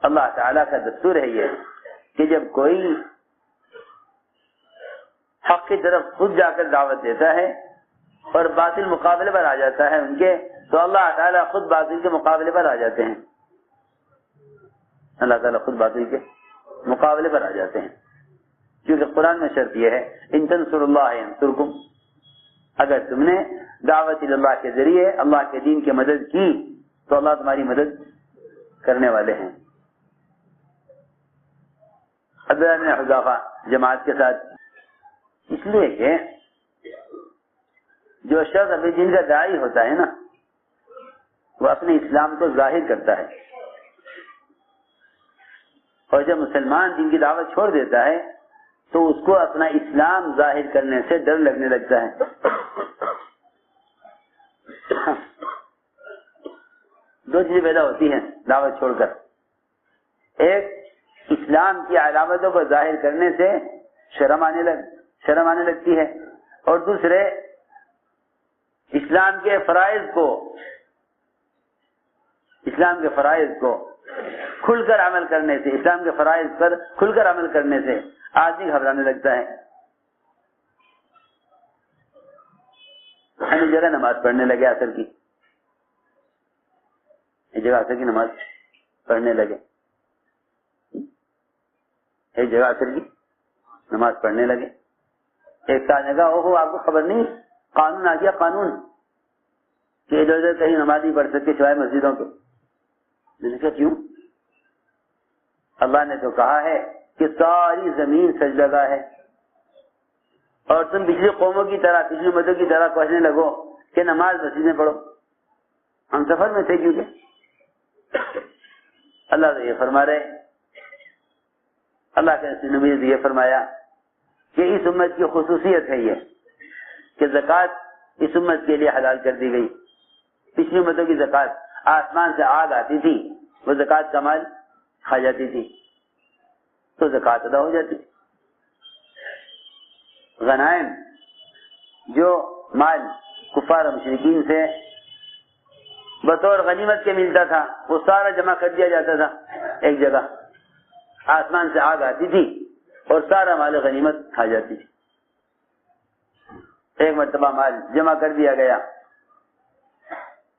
اللہ تعالیٰ کا دستور ہے یہ کہ جب کوئی حق کی طرف خود جا کر دعوت دیتا ہے اور باطل مقابلے پر آ جاتا ہے ان کے، تو اللہ تعالیٰ خود باطل کے مقابلے پر آ جاتے ہیں. اللہ تعالیٰ خود باطل کے مقابلے پر آ جاتے ہیں، کیونکہ قرآن میں شرط یہ ہے ان تنصروا اللہ ینصرکم، اگر تم نے دعوت اللہ کے ذریعے اللہ کے دین کی مدد کی تو اللہ تمہاری مدد کرنے والے ہیں. عبداللہ بن حذافہ جماعت کے ساتھ، اس لیے کہ جو شخص اپنے دین کا داعی ہوتا ہے نا، وہ اپنے اسلام کو ظاہر کرتا ہے، اور جب مسلمان دین کی دعوت چھوڑ دیتا ہے تو اس کو اپنا اسلام ظاہر کرنے سے ڈر لگنے لگتا ہے. دو چیزیں پیدا ہوتی ہیں دعوت چھوڑ کر، ایک اسلام کی علامتوں کو ظاہر کرنے سے شرم آنے لگتی ہے، اور دوسرے اسلام کے فرائض کو کھل کر عمل کرنے سے، اسلام کے فرائض پر کھل کر عمل کرنے سے آدمی گھبرانے لگتا ہے. ہم جگہ نماز پڑھنے لگے عصر کی، ایک جگہ عصر کی نماز پڑھنے لگے، ایک جگہ عصر کی نماز پڑھنے لگے. ایک ساتھ نے کہا اوہو آپ کو خبر نہیں، قانون آ گیا، قانون کہ ادھر ادھر کہیں نماز نہیں پڑھ سکتے سوائے مسجدوں کے. میں نے کہا کیوں؟ اللہ نے تو کہا ہے کہ ساری زمین سجدہ ہے، اور تم پچھلی قوموں کی طرح، پچھلی امتوں کی طرح کہنے لگو کہ نماز مسجد میں پڑھو. ہم سفر میں تھے کیونکہ اللہ تو یہ فرما رہے، اللہ کے نبی نے یہ فرمایا کہ اس امت کی خصوصیت ہے یہ کہ زکوٰۃ اس امت کے لیے حلال کر دی گئی. پچھلی امتوں کی زکوٰۃ آسمان سے آگ آتی تھی، وہ زکوٰۃ کا مال کھا جاتی تھی تو زکوٰۃ ادا ہو جاتی. غنائم جو مال کفار و مشرکین سے بطور غنیمت کے ملتا تھا وہ سارا جمع کر دیا جاتا تھا ایک جگہ، آسمان سے آگ آتی تھی اور سارا مال غنیمت کھا جاتی تھی. ایک مرتبہ مال جمع کر دیا گیا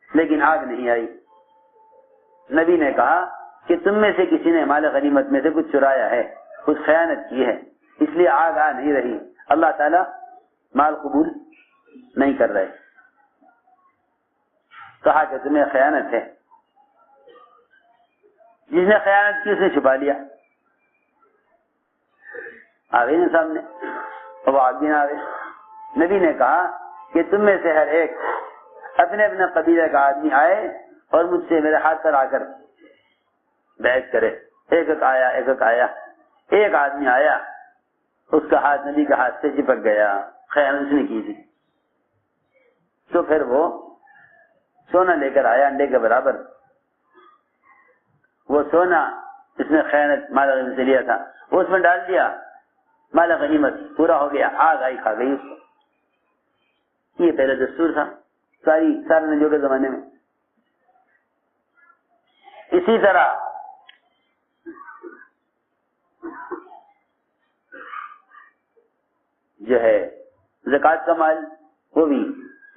لیکن آگ نہیں آئی. نبی نے کہا کہ تم میں سے کسی نے مال غنیمت میں سے کچھ چرایا ہے، کچھ خیانت کی ہے، اس لیے آگ آ نہیں رہی. اللہ تعالیٰ مال قبول نہیں کر رہے. کہا کہ تمہیں خیانت ہے، جس نے خیانت کی اس نے چھپا لیا. آگے نا سامنے، اب آگ بھی نہ آگے. نبی نے کہا کہ تم میں سے ہر ایک اپنے اپنے قبیلے کا آدمی آئے اور مجھ سے میرے ہاتھ پر آ کر بیعت کرے. ایک ایک آیا، ایک آدمی آیا، اس کا ہاتھ نبی کے ہاتھ سے چپک گیا، خیانت اس نے کی تھی. تو پھر وہ سونا لے کر آیا انڈے کے برابر. وہ سونا اس نے خیانت مال غنیمت سے لیا تھا وہ اس میں ڈال دیا، مال غنیمت پورا ہو گیا، آگ آئی کھا گئی اس کو. یہ پہلا دستور تھا سارے نبیوں کے زمانے میں. اسی طرح جو ہے زکوٰۃ کا مال، وہ بھی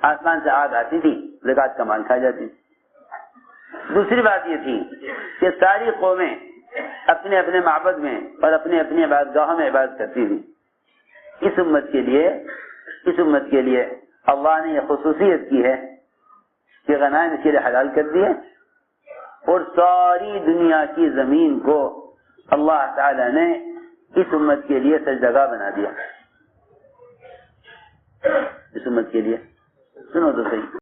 آسمان سے آگ آتی تھی، زکوٰۃ کا مال کھا جاتی تھی. دوسری بات یہ تھی کہ ساری قومیں اپنے اپنے معبد میں اور اپنی اپنی عبادت گاہوں میں عبادت کرتی تھی. اس امت کے لیے اللہ نے یہ خصوصیت کی ہے کہ غنائم اس کے لیے حلال کر دیے، اور ساری دنیا کی زمین کو اللہ تعالی نے اس امت کے لیے سجدگاہ بنا دیا. اس امت کے لیے سنو تو صحیح.